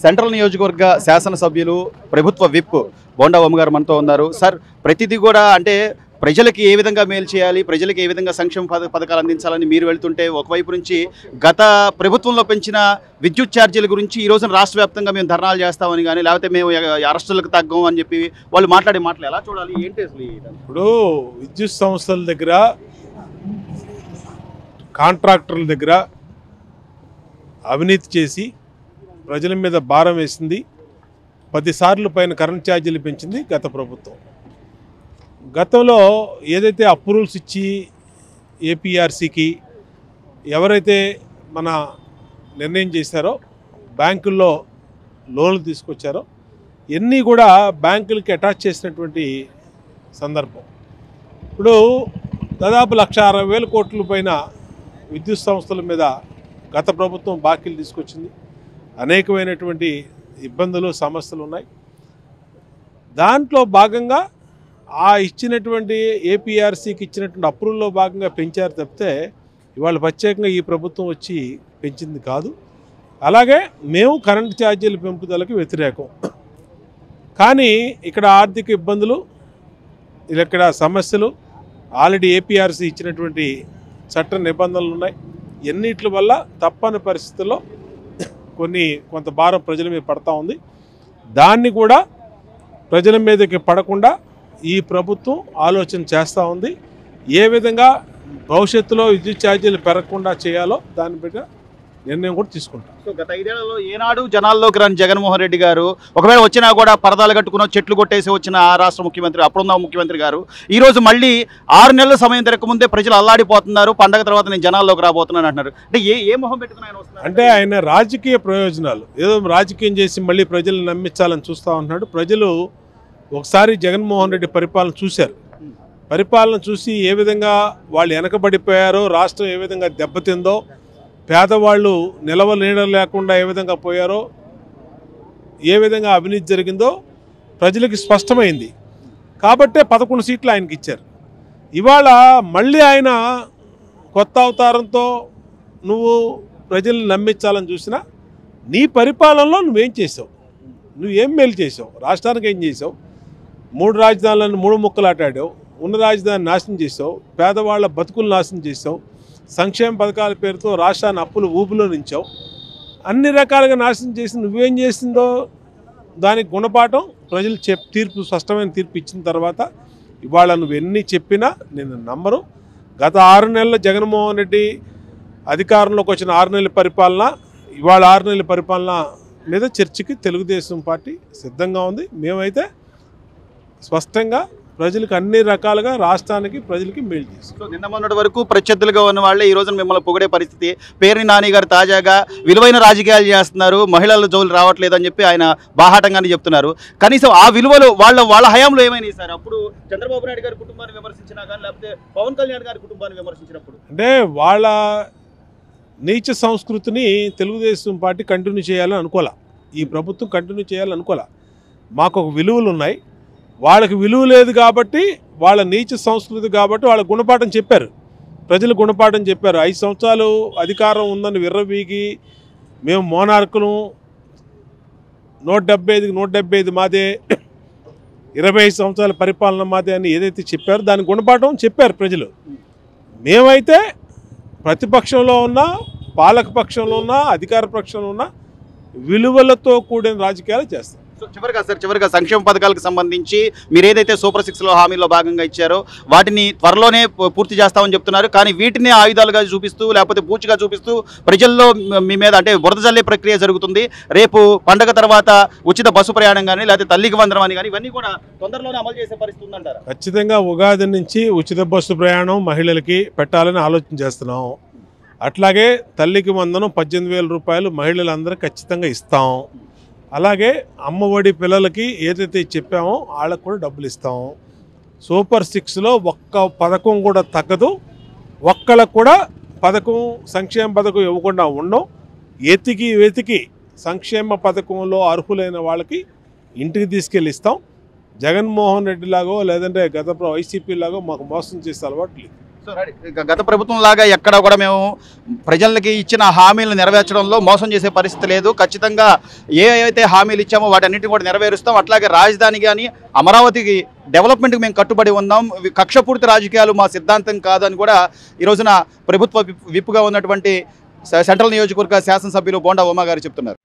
Central నియోజకవర్గ శాసనసభ్యులు ప్రభుత్వ విప్ బోండా ఓం గారు మనతో ఉన్నారు. సార్, ప్రతిదీ కూడా అంటే ప్రజలకి ఏ విధంగా మేలు చేయాలి, ప్రజలకు ఏ విధంగా సంక్షేమ పథకాలు అందించాలని మీరు వెళ్తుంటే, ఒకవైపు నుంచి గత ప్రభుత్వంలో పెంచిన విద్యుత్ ఛార్జీల గురించి ఈ రోజున రాష్ట్ర వ్యాప్తంగా మేము ధర్నాలు చేస్తామని కానీ, లేకపోతే మేము అరెస్టులకు తగ్గం అని చెప్పి వాళ్ళు మాట్లాడే మాటలు ఎలా చూడాలి, ఏంటి అసలు? ఇప్పుడు విద్యుత్ సంస్థల దగ్గర, కాంట్రాక్టర్ల దగ్గర అవినీతి చేసి ప్రజల మీద భారం వేసింది. 10 సార్లు పైన కరెంట్ ఛార్జీలు పెంచింది గత ప్రభుత్వం. గతంలో ఏదైతే అప్రూవల్స్ ఇచ్చి ఏపీఆర్సీకి ఎవరైతే మన నిర్ణయం చేశారో, బ్యాంకుల్లో లోన్లు తీసుకొచ్చారో, ఇవన్నీ కూడా బ్యాంకులకి అటాచ్ చేసినటువంటి సందర్భం. ఇప్పుడు దాదాపు 1,60,000 కోట్ల పైన విద్యుత్ సంస్థల మీద గత ప్రభుత్వం బాకీలు తీసుకొచ్చింది. అనేకమైనటువంటి ఇబ్బందులు, సమస్యలు ఉన్నాయి. దాంట్లో భాగంగా ఇచ్చినటువంటి ఏపీఆర్సీకి ఇచ్చినటువంటి అప్రూవల్లో భాగంగా పెంచారు తప్పితే ఇవాళ ప్రత్యేకంగా ఈ ప్రభుత్వం వచ్చి పెంచింది కాదు. అలాగే మేము కరెంట్ ఛార్జీల పెంపుదలకు వ్యతిరేకం. కానీ ఇక్కడ ఆర్థిక ఇబ్బందులు, ఇక్కడ సమస్యలు, ఆల్రెడీ ఏపీఆర్సీ ఇచ్చినటువంటి చట్ట నిబంధనలు ఉన్నాయి. ఎన్నిటి వల్ల తప్పని పరిస్థితుల్లో కొంత భారం ప్రజల మీద పడతా ఉంది. దాన్ని కూడా ప్రజల మీదకి పడకుండా ఈ ప్రభుత్వం ఆలోచన చేస్తూ ఉంది. ఏ విధంగా భవిష్యత్తులో విద్యుత్ ఛార్జీలు పెరగకుండా చేయాలో దాని మీద నిర్ణయం కూడా తీసుకుంటాం. సో గత 5 ఏళ్లలో ఏనాడు జనాల్లోకి రాని జగన్మోహన్ రెడ్డి గారు, ఒకవేళ వచ్చినా కూడా పరదాలు కట్టుకున్న చెట్లు కొట్టేసి వచ్చిన ఆ రాష్ట్ర ముఖ్యమంత్రి, అప్పుడున్న ముఖ్యమంత్రి గారు ఈరోజు మళ్ళీ 6 నెలల సమయం తిరగకముందే ప్రజలు అల్లాడిపోతున్నారు, పండగ తర్వాత నేను జనాల్లోకి రాబోతున్నాను అంటున్నారు. అంటే ఏ మొహం పెట్టుకుని ఆయన వస్తున్నారు? అంటే ఆయన రాజకీయ ప్రయోజనాలు, ఏదో రాజకీయం చేసి మళ్ళీ ప్రజలను నమ్మించాలని చూస్తూ ఉంటున్నాడు. ప్రజలు ఒకసారి జగన్మోహన్ రెడ్డి పరిపాలన చూశారు. పరిపాలన చూసి ఏ విధంగా వాళ్ళు వెనకబడిపోయారో, రాష్ట్రం ఏ విధంగా దెబ్బతిందో, పేదవాళ్ళు నీడ లేకుండా ఏ విధంగా పోయారో, ఏ విధంగా అవినీతి జరిగిందో ప్రజలకి స్పష్టమైంది. కాబట్టే 11 సీట్లు ఆయనకి ఇచ్చారు. ఇవాళ మళ్ళీ ఆయన కొత్త అవతారంతో నువ్వు ప్రజల్ని నమ్మించాలని చూసినా, నీ పరిపాలనలో నువ్వేం చేసావు, నువ్వేం మేలు చేసావు, రాష్ట్రానికి ఏం చేసావు? 3 రాజధానులను 3 ముక్కలాటాడావు, ఉన్న రాజధాని నాశనం చేసావు, పేదవాళ్ళ బతుకులు నాశనం చేసావు, సంక్షేమ పథకాల పేరుతో రాష్ట్రాన్ని అప్పులు ఊపులో నించావు. అన్ని రకాలుగా నాశనం చేసి నువ్వేం చేసిందో దానికి గుణపాఠం ప్రజలు స్పష్టమైన తీర్పు ఇచ్చిన తర్వాత ఇవాళ నువ్వు ఎన్ని చెప్పినా నేను నమ్మరు. గత 6 నెలల జగన్మోహన్ రెడ్డి అధికారంలోకి వచ్చిన 6 నెలల పరిపాలన, ఇవాళ 6 నెలల పరిపాలన మీద చర్చకి తెలుగుదేశం పార్టీ సిద్ధంగా ఉంది. మేమైతే స్పష్టంగా ప్రజలకు అన్ని రకాలుగా రాష్ట్రానికి, ప్రజలకి మేలు చేస్తాం. సో నిన్న మొన్నటి వరకు ప్రత్యర్థులుగా ఉన్న వాళ్ళే ఈ రోజున మిమ్మల్ని పొగిడే పరిస్థితి. పేర్ని నాని గారు తాజాగా విలువైన రాజకీయాలు చేస్తున్నారు, మహిళల జోలు రావట్లేదని చెప్పి ఆయన బాహాటంగానే చెప్తున్నారు. కనీసం ఆ విలువలు వాళ్ళ హయాంలో ఏమైనాయి సార్? అప్పుడు చంద్రబాబు నాయుడు గారి కుటుంబాన్ని విమర్శించినా కానీ, లేకపోతే పవన్ కళ్యాణ్ గారి కుటుంబాన్ని విమర్శించినప్పుడు అంటే వాళ్ళ నీచ సంస్కృతిని తెలుగుదేశం పార్టీ కంటిన్యూ చేయాలని అనుకోలే, ఈ ప్రభుత్వం కంటిన్యూ చేయాలని అనుకోలే. మాకు ఒక విలువలు ఉన్నాయి, వాళ్ళకి విలువ లేదు కాబట్టి, వాళ్ళ నీచ సంస్కృతి కాబట్టి వాళ్ళ గుణపాఠం చెప్పారు, ప్రజలు గుణపాఠం చెప్పారు. 5 సంవత్సరాలు అధికారం ఉందని విర్రవీగి మేము మోనార్కులు, 175కి 175 మాదే, 25 సంవత్సరాల పరిపాలన మాదే అని ఏదైతే చెప్పారో దాని గుణపాఠం చెప్పారు ప్రజలు. మేమైతే ప్రతిపక్షంలో ఉన్నా, పాలక పక్షంలో ఉన్నా, అధికార పక్షంలో ఉన్నా విలువలతో కూడిన రాజకీయాలు చేస్తాం. చివరిగా సంక్షేమ పథకాలకు సంబంధించి మీరు ఏదైతే సూపర్ 6లో హామీలో భాగంగా ఇచ్చారో వాటిని త్వరలోనే పూర్తి చేస్తామని చెప్తున్నారు. కానీ వీటిని ఆయుధాలుగా చూపిస్తూ, లేకపోతే పూచిగా చూపిస్తూ ప్రజల్లో మీ మీద అంటే బురద జల్లే ప్రక్రియ జరుగుతుంది. రేపు పండగ తర్వాత ఉచిత బస్సు ప్రయాణం కానీ, లేకపోతే తల్లికి వందనం అని కానీ, ఇవన్నీ కూడా తొందరలోనే అమలు చేసే పరిస్థితి ఉందంటారు. ఖచ్చితంగా ఉగాది నుంచి ఉచిత బస్సు ప్రయాణం మహిళలకి పెట్టాలని ఆలోచన చేస్తున్నాం. అట్లాగే తల్లికి వందనం 18,000 రూపాయలు మహిళలందరూ ఖచ్చితంగా ఇస్తాం. అలాగే అమ్మఒడి పిల్లలకి ఏదైతే చెప్పామో వాళ్ళకు కూడా డబ్బులు ఇస్తాం. సూపర్ 6లో ఒక్క పథకం కూడా తగ్గదు, ఒక్కళ్ళకు కూడా సంక్షేమ పథకం ఇవ్వకుండా ఉండవు. వెతికి సంక్షేమ పథకంలో అర్హులైన వాళ్ళకి ఇంటికి తీసుకెళ్ళి ఇస్తాం. జగన్మోహన్ రెడ్డి లాగో లేదంటే గత వైసీపీ లాగో మాకు మోసం చేసే అలవాటు లేదు. గత ప్రభుత్వం లాగా ఎక్కడ కూడా మేము ప్రజలకి ఇచ్చిన హామీలను నెరవేర్చడంలో మోసం చేసే పరిస్థితి లేదు. ఖచ్చితంగా ఏవైతే హామీలు ఇచ్చామో వాటన్నిటిని కూడా నెరవేరుస్తాం. అట్లాగే రాజధాని కానీ అమరావతికి డెవలప్మెంట్కి మేము కట్టుబడి ఉన్నాం. కక్షపూర్తి రాజకీయాలు మా సిద్ధాంతం కాదని కూడా ఈ రోజున ప్రభుత్వ విప్పుగా ఉన్నటువంటి సెంట్రల్ నియోజకవర్గ శాసనసభ్యులు బోండా ఉమా గారు చెప్తున్నారు.